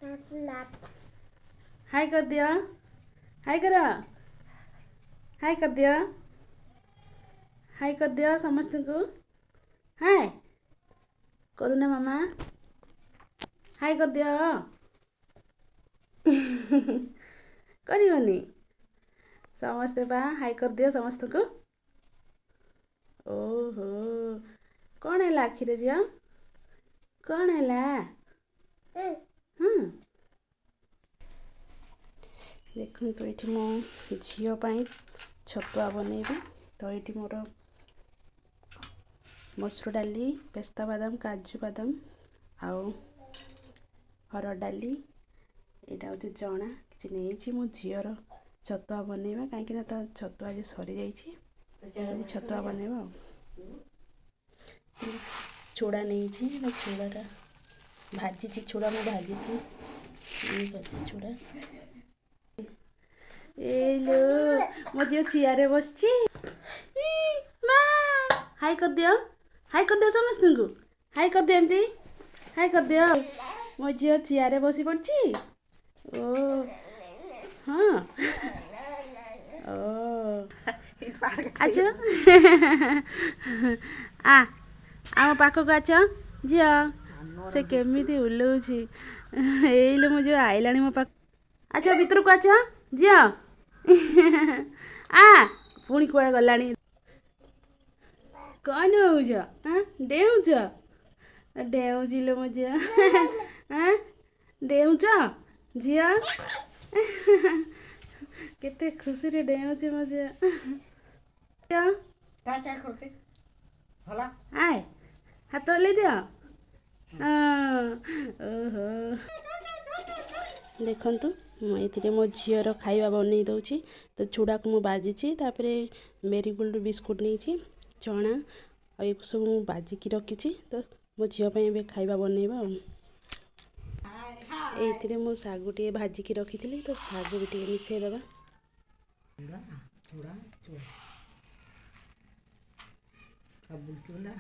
हाय कर दिया। हाय करा। हाय कर दिया। हाय कर दिया समस्त को। हाय करूना मामा। हाय कर दिया। करनी समस्ते बा हाय कर दियो समस्त को। ओहो कौन है आखिरे झिया कौन है? देखो तो ये मो झीपाई छतुआ बनैबी तो ये मोर मसूर डाली पेस्ता बादाम काजू बादाम आउ हरड़ डाली यहाँ हूँ चना कि नहीं मो झीर छतुआ बनैबा कहीं छतुआ आज सरी जाइए छतुआ बनैबा चूड़ा नहीं चूड़ाटा भाजी चूड़ा मैं भाजी चूड़ा लो मो झील चेयर बस हाय कर दियो समस्त को हाय कर दियो एमती हाय कर दियो मो झील चेयर बसी पड़ी ओ हाँ ओ आच आम पाखक आच झी से केमी उलूची एलो मो झील आइला मो पाख आच भितर को आच झी पुणी कुआड़े गला कौन हो डेउच डेउच लो मो झी डेउच झी केते खुशी रे डेउच मो झी आए हाथ हल्ले दियो ओहो देखंतु मुझे मो झीर खाଇବା बनै दौची तो चूड़ा को मु बाजी मेरीगोल्ड बिस्कुट नहीं चना और सब मु बाजिकी रखी तो मो झील खाଇବା बनैबा ये मो सागु टे भाजिकी रखी तो सागु भी टे मिसई दबा चूड़ा चूड़ा चूड़ा